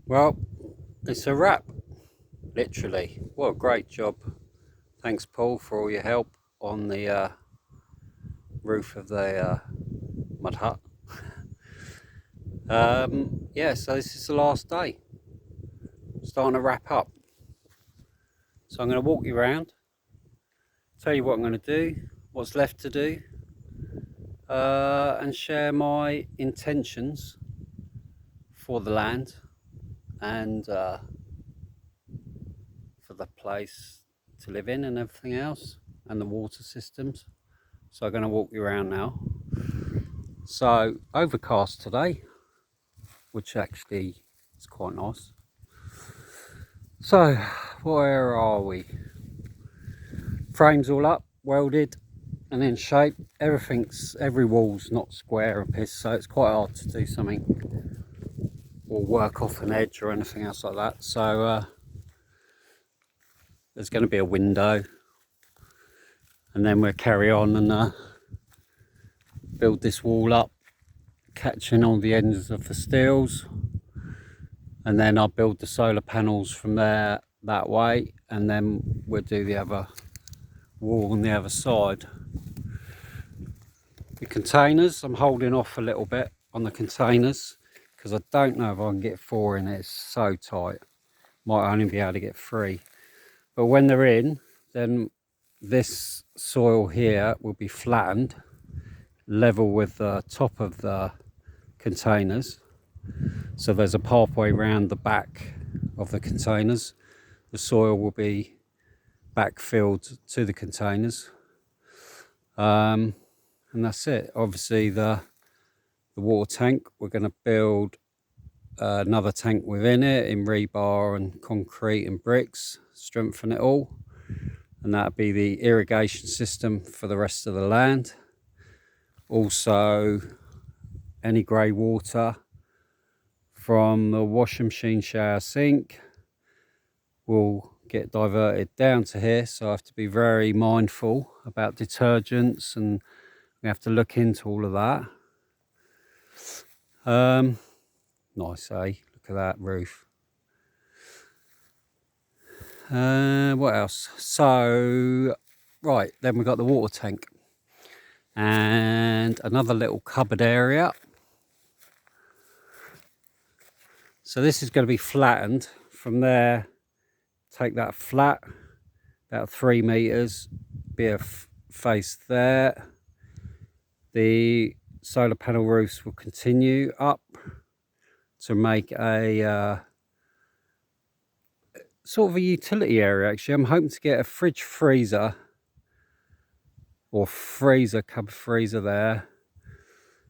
Well, it's a wrap, literally. What a great job. Thanks, Paul, for all your help on the roof of the mud hut. Yeah, so this is the last day. Starting to wrap up. So I'm going to walk you around, tell you what I'm going to do, what's left to do, and share my intentions for the land and for the place to live in and everything else, and the water systems. So I'm going to walk you around now. So overcast today, which actually is quite nice. So where are we? Frames all up, welded and in shape. Every wall's not square and piss, so it's quite hard to do something or work off an edge or anything else like that. So there's going to be a window, and then we'll carry on and build this wall up, catching all the ends of the steels, and then I'll build the solar panels from there that way, and then we'll do the other wall on the other side. The containers, I'm holding off a little bit on the containers because I don't know if I can get 4 in it. It's so tight, might only be able to get 3, but when they're in, then this soil here will be flattened level with the top of the containers, so there's a pathway around the back of the containers. The soil will be backfilled to the containers, and that's it. Obviously the water tank, we're going to build another tank within it in rebar and concrete and bricks, strengthen it all, and that'll be the irrigation system for the rest of the land. Also, any grey water from the washing machine, shower, sink will get diverted down to here, so I have to be very mindful about detergents, and we have to look into all of that. Nice, eh? Look at that roof. What else? So right, then we've got the water tank and another little cupboard area. So this is going to be flattened from there. Take that flat, about 3 meters, be a face there. The solar panel roofs will continue up to make a sort of a utility area. Actually, I'm hoping to get a fridge freezer or cupboard freezer there,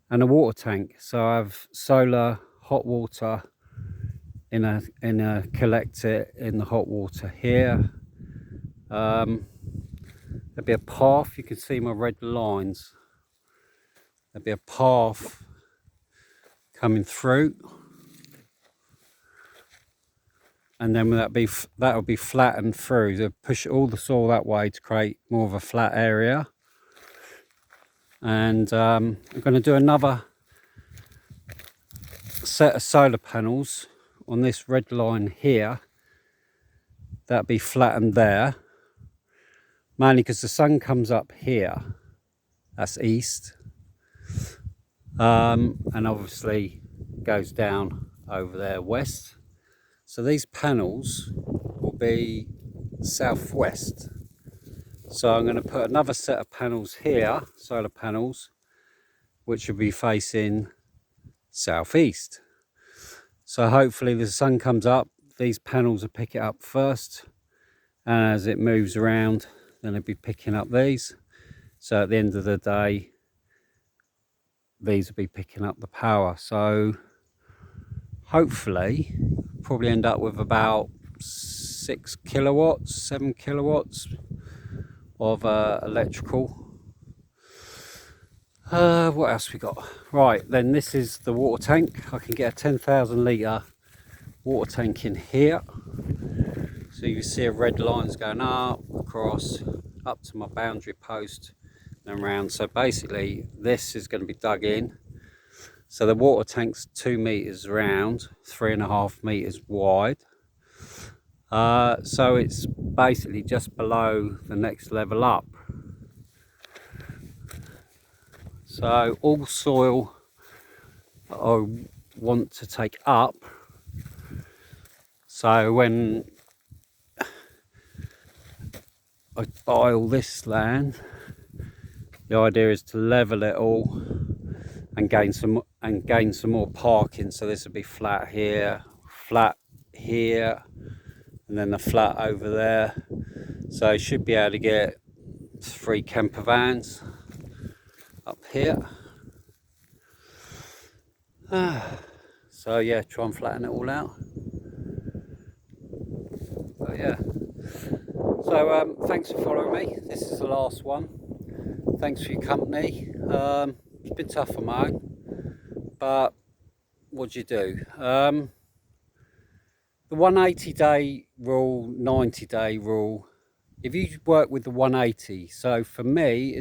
and a water tank. So I have solar hot water in a collector in the hot water here. There'll be a path. You can see my red lines. There'll be a path coming through, and then that'll be flattened through. So push all the soil that way to create more of a flat area. And I'm going to do another set of solar panels on this red line here. That'll be flattened there, mainly because the sun comes up here, that's east, and obviously goes down over there west. So these panels will be southwest. So I'm going to put another set of panels here, solar panels, which will be facing southeast. So hopefully the sun comes up, these panels will pick it up first, and as it moves around, then it'll be picking up these. So at the end of the day, these will be picking up the power. So hopefully probably end up with about 6 kilowatts, 7 kilowatts of electrical. What else we got? Right, then this is the water tank. I can get a 10,000 litre water tank in here. So you see a red lines going up, across, up to my boundary post and around. So basically this is going to be dug in, So the water tank's 2 meters round, 3.5 meters wide. So it's basically just below the next level up. So all soil that I want to take up, so when I buy all this land, the idea is to level it all and gain some more parking. So this would be flat here, and then the flat over there. So you should be able to get 3 camper vans up here. So yeah, try and flatten it all out. But yeah, so thanks for following me. This is the last one. Thanks for your company. It's been tough on my own, but what do you do? The 180-day rule, 90-day rule. If you work with the 180, so for me,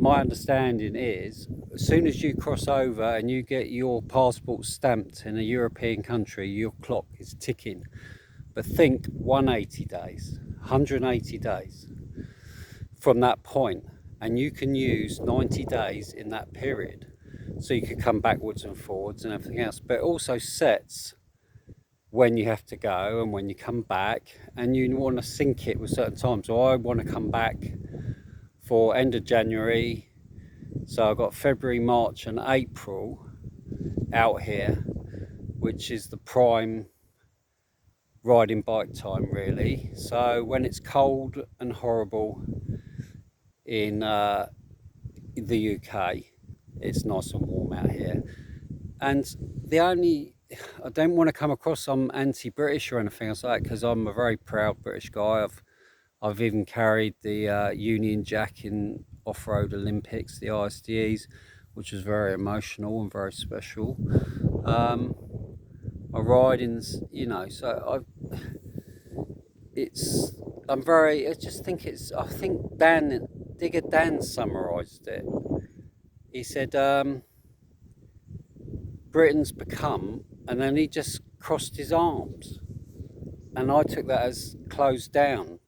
my understanding is, as soon as you cross over and you get your passport stamped in a European country, your clock is ticking. But think 180 days, 180 days from that point, and you can use 90 days in that period. So you could come backwards and forwards and everything else, but it also sets when you have to go and when you come back, and you want to sync it with certain times. So I want to come back for end of January, so I've got February, March and April out here, which is the prime riding bike time really. So when it's cold and horrible in the UK, it's nice and warm out here. And I don't want to come across I'm anti-British or anything else like that, because I'm a very proud British guy. I've even carried the Union Jack in off-road Olympics, the ISDEs, which was very emotional and very special. I ride in, so I think Digger Dan summarised it. He said, Britain's become, and then he just crossed his arms. And I took that as closed down.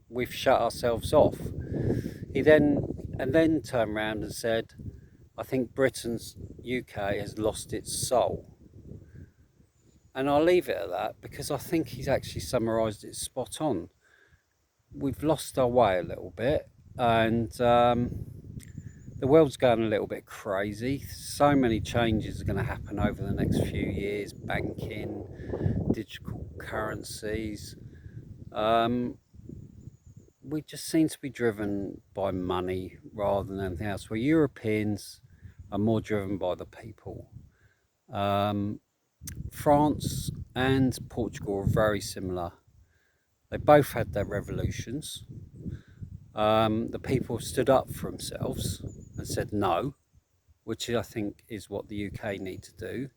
We've shut ourselves off. He then turned around and said, I think Britain's UK has lost its soul. And I'll leave it at that, because I think he's actually summarised it spot on. We've lost our way a little bit, and the world's going a little bit crazy. So many changes are going to happen over the next few years. Banking, digital currencies. We just seem to be driven by money rather than anything else. Where Europeans are more driven by the people. France and Portugal are very similar. They both had their revolutions. The people stood up for themselves and said no, which I think is what the UK need to do,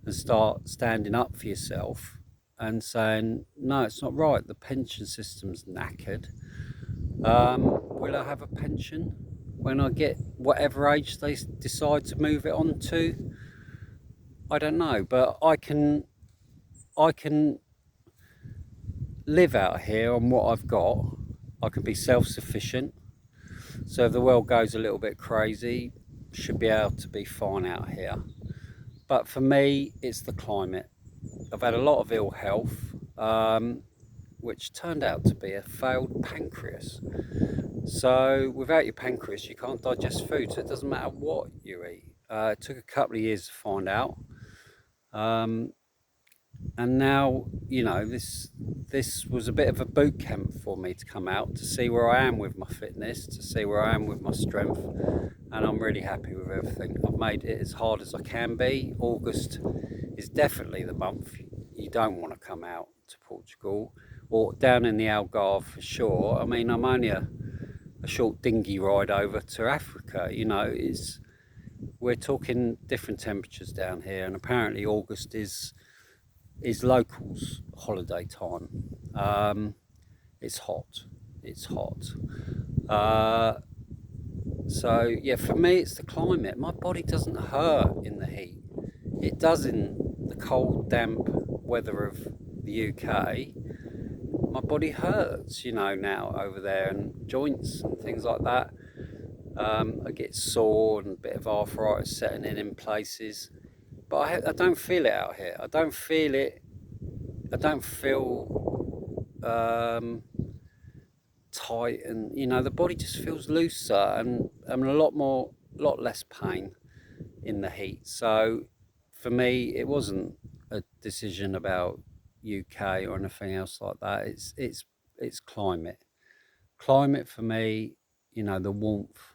and start standing up for yourself and saying, no, it's not right, the pension system's knackered. Will I have a pension when I get whatever age they decide to move it on to? I don't know, but I can live out here on what I've got. I can be self-sufficient. So if the world goes a little bit crazy, should be able to be fine out here. But for me, it's the climate. I've had a lot of ill health, which turned out to be a failed pancreas. So without your pancreas, you can't digest food. So it doesn't matter what you eat. It took a couple of years to find out. And now, this was a bit of a boot camp for me to come out to see where I am with my fitness, to see where I am with my strength, and I'm really happy with everything. I've made it as hard as I can be. August is definitely the month you don't want to come out to Portugal, or down in the Algarve for sure. I mean, I'm only a short dinghy ride over to Africa. We're talking different temperatures down here, and apparently August is locals' holiday time. It's hot. So yeah, for me it's the climate. My body doesn't hurt in the heat. It does in the cold, damp weather of the UK. My body hurts, you know, now over there, and joints and things like that. I get sore and a bit of arthritis setting in places, but I don't feel it out here. I don't feel it. I don't feel tight, and you know, the body just feels looser and a lot less pain in the heat. So for me, it wasn't a decision about UK or anything else like that. It's climate. Climate for me, you know, the warmth,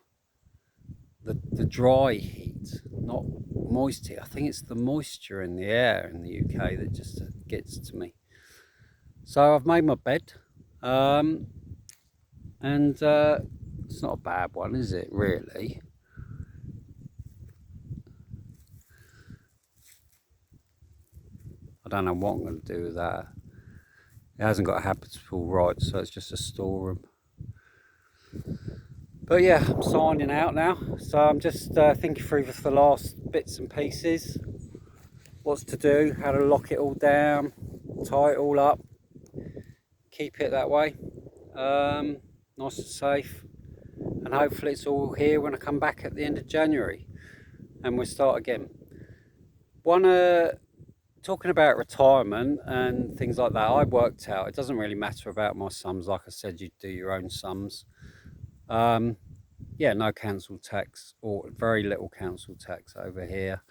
the dry heat, not moist heat. I think it's the moisture in the air in the UK that just gets to me. So I've made my bed, and it's not a bad one, is it? Really. I don't know what I'm going to do with that. It hasn't got a habitable right, so it's just a storeroom. But yeah, I'm signing out now. So I'm just thinking through the last bits and pieces. What's to do, how to lock it all down, tie it all up, keep it that way. Nice and safe. And hopefully it's all here when I come back at the end of January. And we'll start again. Talking about retirement and things like that, I worked out, it doesn't really matter about my sums. Like I said, you do your own sums. Yeah, no council tax, or very little council tax over here.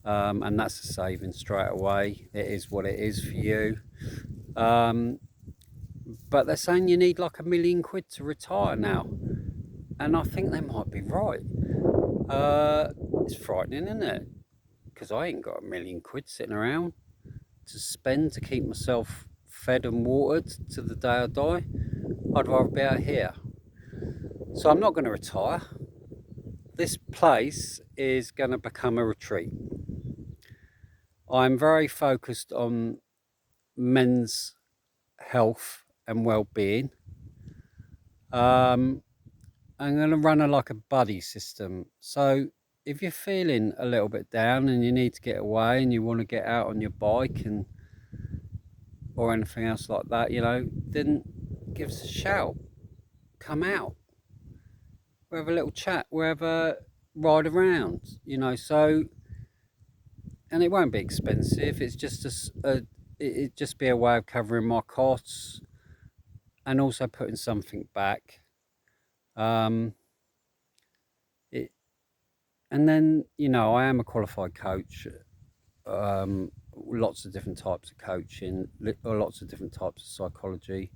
And that's a saving straight away. It is what it is for you. But they're saying you need like £1 million to retire now. And I think they might be right. It's frightening, isn't it? Because I ain't got £1 million sitting around to spend to keep myself fed and watered to the day I die. I'd rather be out here. So I'm not going to retire. This place is going to become a retreat. I'm very focused on men's health and well-being. I'm going to run like a buddy system. So if you're feeling a little bit down and you need to get away and you want to get out on your bike and or anything else like that, you know, then give us a shout. Come out. We'll have a little chat. We'll have a ride around, you know. So, and it won't be expensive. It's just it'd just be a way of covering my costs and also putting something back. And then, you know, I am a qualified coach. Lots of different types of coaching, lots of different types of psychology.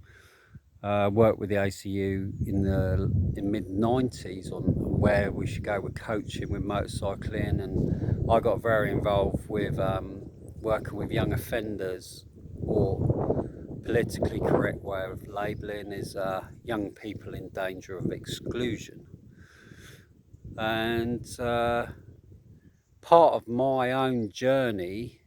Worked with the ACU in mid-90s on where we should go with coaching with motorcycling, and I got very involved with working with young offenders, or politically correct way of labelling is young people in danger of exclusion. And part of my own journey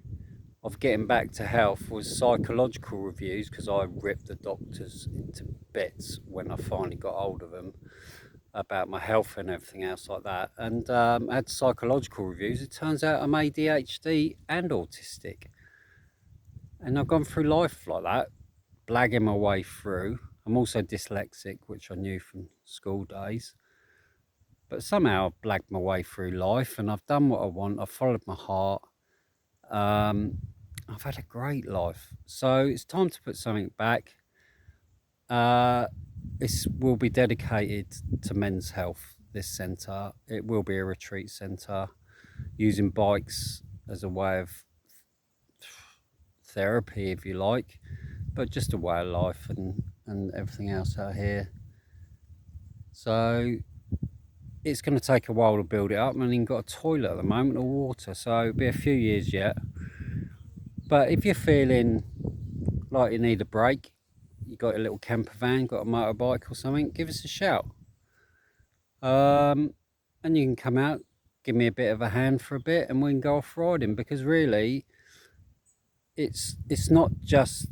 of getting back to health was psychological reviews, because I ripped the doctors into bits when I finally got hold of them about my health and everything else like that, and had psychological reviews. It turns out I'm ADHD and autistic, and I've gone through life like that, blagging my way through. I'm also dyslexic, which I knew from school days, but somehow I've blagged my way through life and I've done what I want. I've followed my heart. I've had a great life. So it's time to put something back. This will be dedicated to men's health, this centre. It will be a retreat centre, using bikes as a way of therapy, if you like, but just a way of life and everything else out here. So it's going to take a while to build it up. I mean, got a toilet at the moment or water, so it'll be a few years yet. But if you're feeling like you need a break, you got a little camper van, got a motorbike or something, give us a shout. And you can come out, give me a bit of a hand for a bit, and we can go off riding, because really it's not just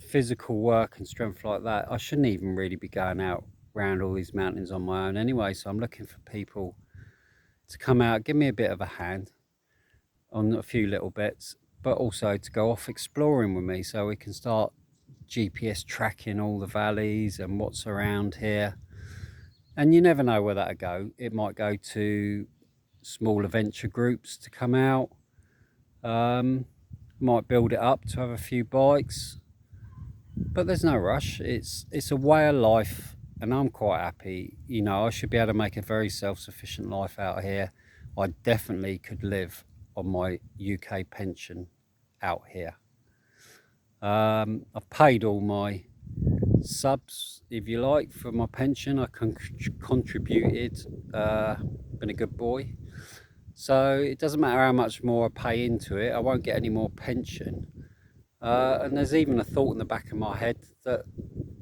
physical work and strength like that. I shouldn't even really be going out around all these mountains on my own anyway, so I'm looking for people to come out, give me a bit of a hand on a few little bits, but also to go off exploring with me so we can start GPS tracking all the valleys and what's around here. And you never know where that'll go. It might go to small adventure groups to come out. Might build it up to have a few bikes, but there's no rush. It's a way of life, and I'm quite happy. You know, I should be able to make a very self-sufficient life out here. I definitely could live on my UK pension out here. I've paid all my subs, if you like, for my pension. I contributed, been a good boy. So it doesn't matter how much more I pay into it, I won't get any more pension. And there's even a thought in the back of my head that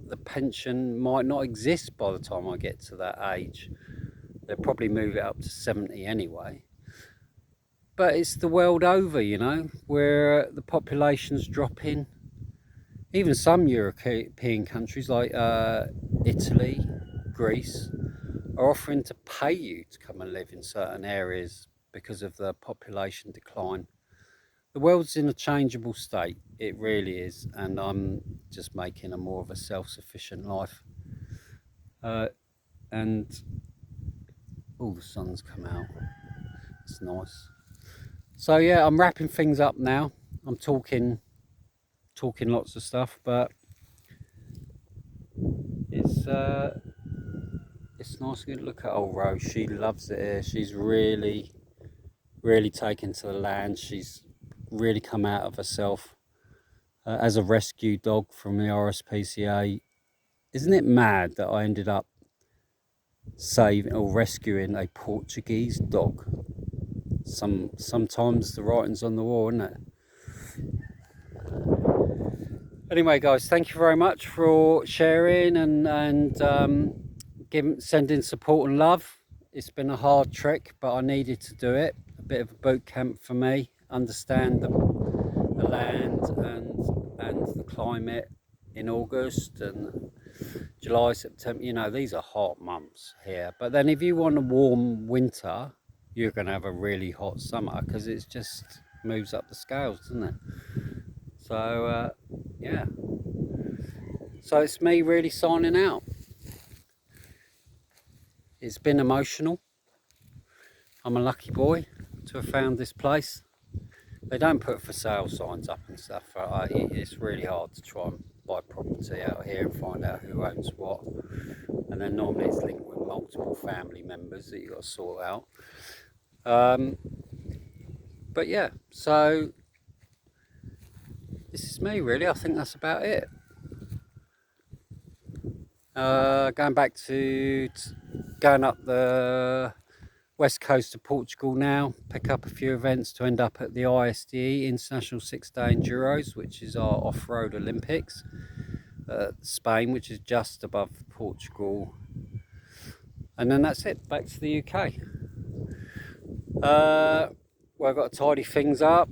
the pension might not exist by the time I get to that age. They'll probably move it up to 70 anyway. But it's the world over, you know, where the population's dropping. Even some European countries like Italy, Greece, are offering to pay you to come and live in certain areas because of the population decline. The world's in a changeable state, it really is, and I'm just making a more of a self-sufficient life. And all the sun's come out, it's nice. So yeah, I'm wrapping things up now. I'm talking lots of stuff, but it's nice to look at old Rose. She loves it here. She's really taken to the land. She's really come out of herself as a rescue dog from the RSPCA. Isn't it mad that I ended up saving or rescuing a Portuguese dog? Sometimes the writing's on the wall, isn't it? Anyway, guys, thank you very much for sharing and sending support and love. It's been a hard trek, but I needed to do it. A bit of a boot camp for me. Understand the land and the climate in August and July, September. You know, these are hot months here. But then if you want a warm winter, you're going to have a really hot summer because it just moves up the scales, doesn't it? So yeah, so it's me really signing out. It's been emotional. I'm a lucky boy to have found this place. They don't put for sale signs up and stuff. It's really hard to try and buy property out here and find out who owns what, and then normally it's linked with multiple family members that you've got to sort out. But yeah, so this is me really. I think that's about it. Going back to going up the west coast of Portugal now, pick up a few events to end up at the ISDE, International 6-Day Enduros, which is our off-road Olympics, Spain, which is just above Portugal, and then that's it, back to the UK. Well, I've got to tidy things up,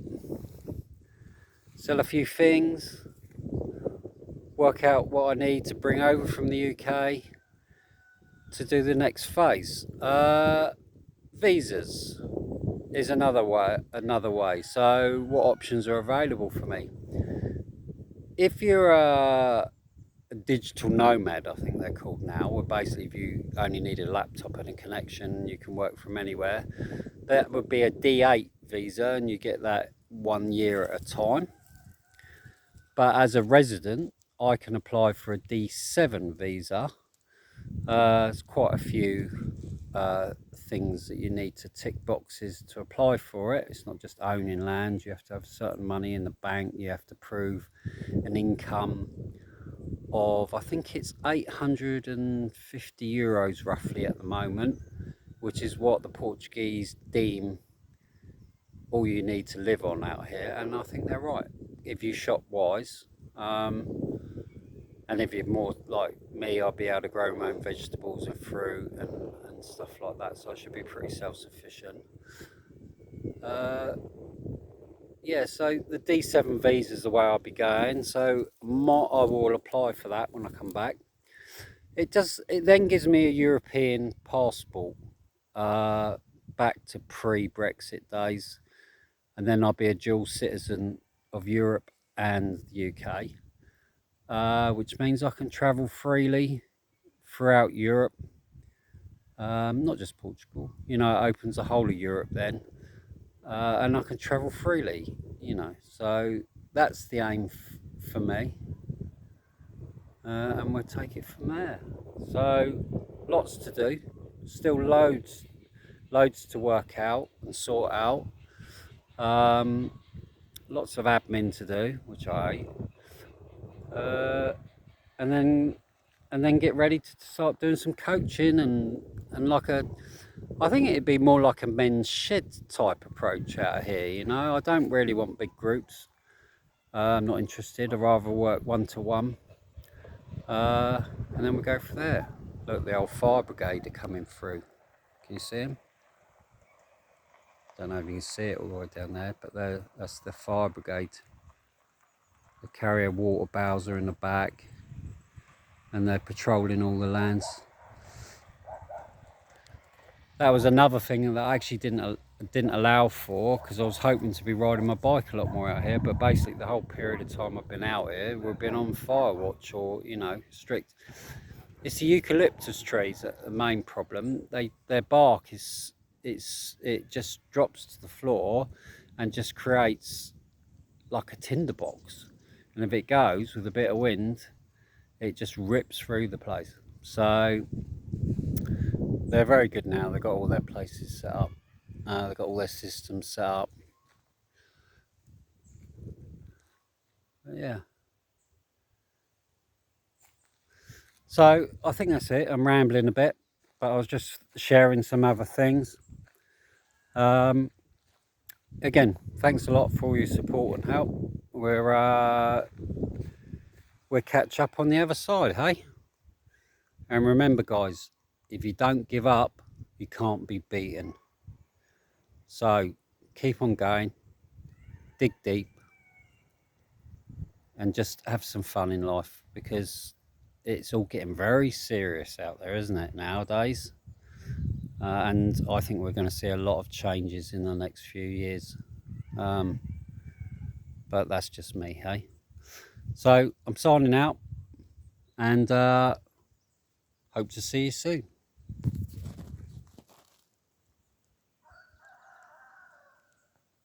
sell a few things, work out what I need to bring over from the UK to do the next phase. Visas is another way. So what options are available for me? If you're a digital nomad, I think they're called now, where basically if you only need a laptop and a connection, you can work from anywhere, that would be a D8 visa, and you get that 1 year at a time. But as a resident, I can apply for a D7 visa. There's quite a few things that you need to tick boxes to apply for it. It's not just owning land. You have to have certain money in the bank. You have to prove an income of, I think it's 850 euros roughly at the moment, which is what the Portuguese deem all you need to live on out here. And I think they're right if you shop wise. And if you're more like me, I'll be able to grow my own vegetables and fruit and stuff like that, so I should be pretty self-sufficient. Yeah, so the D7 visa is the way I'll be going, so I will apply for that when I come back. It then gives me a European passport, back to pre-Brexit days, and then I'll be a dual citizen of Europe and the UK, which means I can travel freely throughout Europe, not just Portugal. It opens the whole of Europe then, and I can travel freely. So that's the aim for me, and we'll take it from there. So lots to do, still loads to work out and sort out. Um, Lots of admin to do, which I hate, uh, and then get ready to start doing some coaching and I think it'd be more like a men's shed type approach out here. I don't really want big groups. I'm not interested. I'd rather work one to one, and then we go from there. Look, the old fire brigade are coming through. Can you see them? Don't know if you can see it all the way down there, but that's the fire brigade. They carry a water bowser in the back, and they're patrolling all the lands. That was another thing that I actually didn't allow for, because I was hoping to be riding my bike a lot more out here. But basically, the whole period of time I've been out here, we've been on fire watch or strict. It's the eucalyptus trees that are the main problem. Their bark it just drops to the floor and just creates like a tinderbox, and if it goes with a bit of wind, it just rips through the place. So they're very good now. They've got all their places set up. They've got all their systems set up. But yeah. So I think that's it. I'm rambling a bit, but I was just sharing some other things. Again, thanks a lot for all your support and help. We'll catch up on the other side, hey? And remember, guys, if you don't give up, you can't be beaten. So keep on going, dig deep, and just have some fun in life, because it's all getting very serious out there, isn't it, nowadays? And I think we're going to see a lot of changes in the next few years. But that's just me, hey? So I'm signing out, and hope to see you soon.